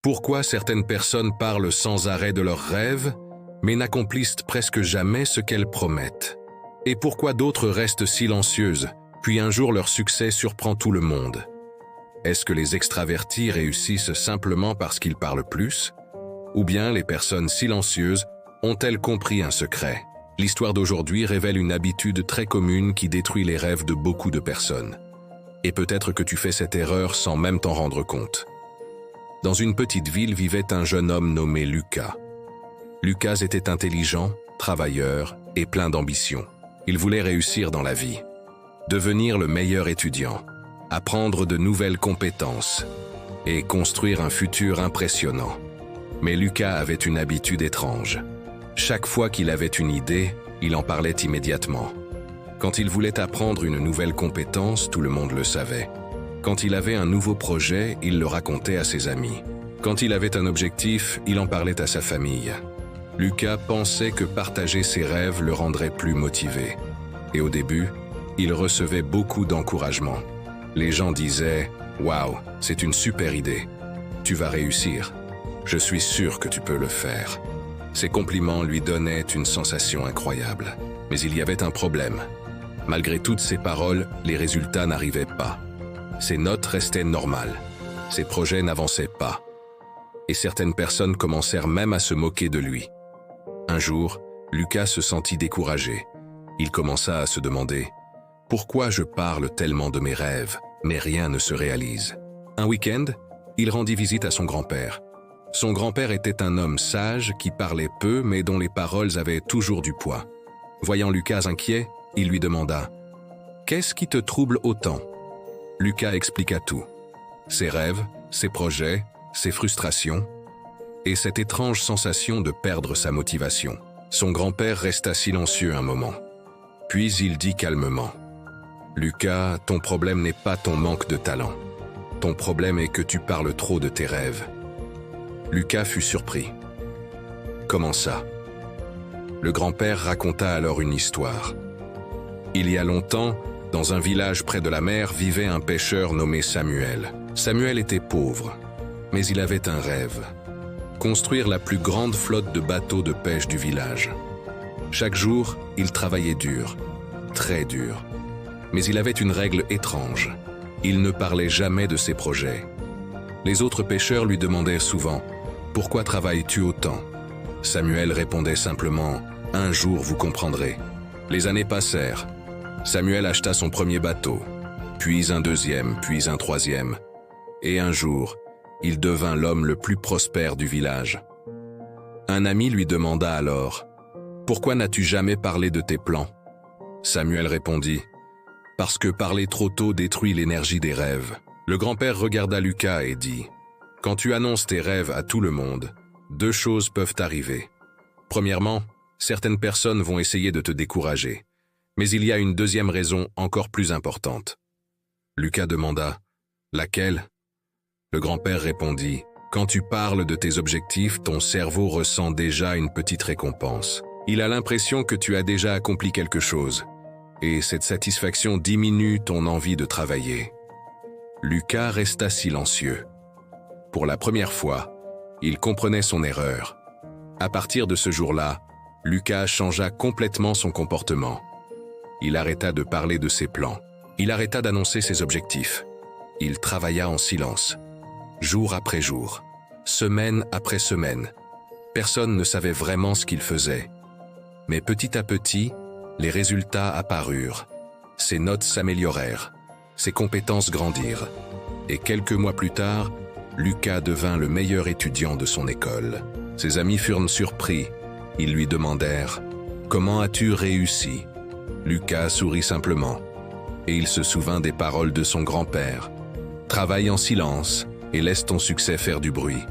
Pourquoi certaines personnes parlent sans arrêt de leurs rêves, mais n'accomplissent presque jamais ce qu'elles promettent? Et pourquoi d'autres restent silencieuses, puis un jour leur succès surprend tout le monde? Est-ce que les extravertis réussissent simplement parce qu'ils parlent plus? Ou bien les personnes silencieuses ont-elles compris un secret? L'histoire d'aujourd'hui révèle une habitude très commune qui détruit les rêves de beaucoup de personnes. Et peut-être que tu fais cette erreur sans même t'en rendre compte. Dans une petite ville vivait un jeune homme nommé Lucas. Lucas était intelligent, travailleur et plein d'ambition. Il voulait réussir dans la vie, devenir le meilleur étudiant, apprendre de nouvelles compétences et construire un futur impressionnant. Mais Lucas avait une habitude étrange. Chaque fois qu'il avait une idée, il en parlait immédiatement. Quand il voulait apprendre une nouvelle compétence, tout le monde le savait. Quand il avait un nouveau projet, il le racontait à ses amis. Quand il avait un objectif, il en parlait à sa famille. Lucas pensait que partager ses rêves le rendrait plus motivé. Et au début, il recevait beaucoup d'encouragement. Les gens disaient « Waouh, c'est une super idée. Tu vas réussir. Je suis sûr que tu peux le faire. » Ces compliments lui donnaient une sensation incroyable. Mais il y avait un problème. Malgré toutes ces paroles, les résultats n'arrivaient pas. Ses notes restaient normales. Ses projets n'avançaient pas. Et certaines personnes commencèrent même à se moquer de lui. Un jour, Lucas se sentit découragé. Il commença à se demander « Pourquoi je parle tellement de mes rêves, mais rien ne se réalise ?» Un week-end, il rendit visite à son grand-père. Son grand-père était un homme sage qui parlait peu mais dont les paroles avaient toujours du poids. Voyant Lucas inquiet, il lui demanda « Qu'est-ce qui te trouble autant ?» Lucas expliqua tout. Ses rêves, ses projets, ses frustrations et cette étrange sensation de perdre sa motivation. Son grand-père resta silencieux un moment. Puis il dit calmement « Lucas, ton problème n'est pas ton manque de talent. Ton problème est que tu parles trop de tes rêves. » Lucas fut surpris. « Comment ça ?» Le grand-père raconta alors une histoire. Il y a longtemps, dans un village près de la mer, vivait un pêcheur nommé Samuel. Samuel était pauvre, mais il avait un rêve. Construire la plus grande flotte de bateaux de pêche du village. Chaque jour, il travaillait dur, très dur. Mais il avait une règle étrange. Il ne parlait jamais de ses projets. Les autres pêcheurs lui demandaient souvent « Pourquoi travailles-tu autant ?» Samuel répondait simplement « Un jour vous comprendrez ». Les années passèrent. Samuel acheta son premier bateau, puis un deuxième, puis un troisième. Et un jour, il devint l'homme le plus prospère du village. Un ami lui demanda alors « Pourquoi n'as-tu jamais parlé de tes plans ?» Samuel répondit « Parce que parler trop tôt détruit l'énergie des rêves. » Le grand-père regarda Lucas et dit « Quand tu annonces tes rêves à tout le monde, deux choses peuvent arriver. Premièrement, certaines personnes vont essayer de te décourager. Mais il y a une deuxième raison encore plus importante. » Lucas demanda « Laquelle ?» Le grand-père répondit « Quand tu parles de tes objectifs, ton cerveau ressent déjà une petite récompense. Il a l'impression que tu as déjà accompli quelque chose. Et cette satisfaction diminue ton envie de travailler. » Lucas resta silencieux. Pour la première fois, il comprenait son erreur. À partir de ce jour-là, Lucas changea complètement son comportement. Il arrêta de parler de ses plans. Il arrêta d'annoncer ses objectifs. Il travailla en silence, jour après jour, semaine après semaine. Personne ne savait vraiment ce qu'il faisait. Mais petit à petit, les résultats apparurent. Ses notes s'améliorèrent. Ses compétences grandirent. Et quelques mois plus tard, Lucas devint le meilleur étudiant de son école. Ses amis furent surpris. Ils lui demandèrent « Comment as-tu réussi ?» Lucas sourit simplement. Et il se souvint des paroles de son grand-père. « Travaille en silence et laisse ton succès faire du bruit.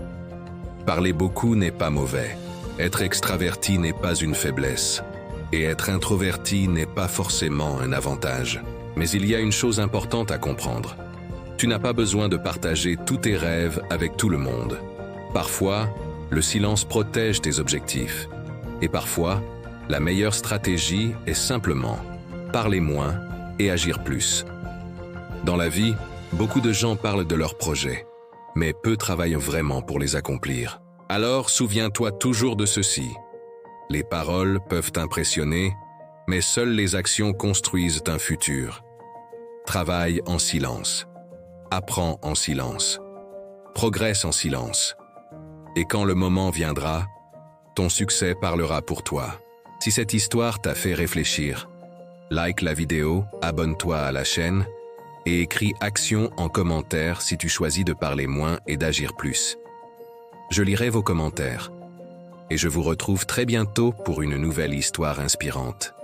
Parler beaucoup n'est pas mauvais. Être extraverti n'est pas une faiblesse. Et être introverti n'est pas forcément un avantage. Mais il y a une chose importante à comprendre. Tu n'as pas besoin de partager tous tes rêves avec tout le monde. Parfois, le silence protège tes objectifs. Et parfois, la meilleure stratégie est simplement parler moins et agir plus. Dans la vie, beaucoup de gens parlent de leurs projets. mais peu travaillent vraiment pour les accomplir. Alors souviens-toi toujours de ceci. Les paroles peuvent impressionner, mais seules les actions construisent un futur. Travaille en silence. Apprends en silence. Progresse en silence. Et quand le moment viendra, ton succès parlera pour toi. Si cette histoire t'a fait réfléchir, like la vidéo, abonne-toi à la chaîne et écris action en commentaire si tu choisis de parler moins et d'agir plus. Je lirai vos commentaires et je vous retrouve très bientôt pour une nouvelle histoire inspirante.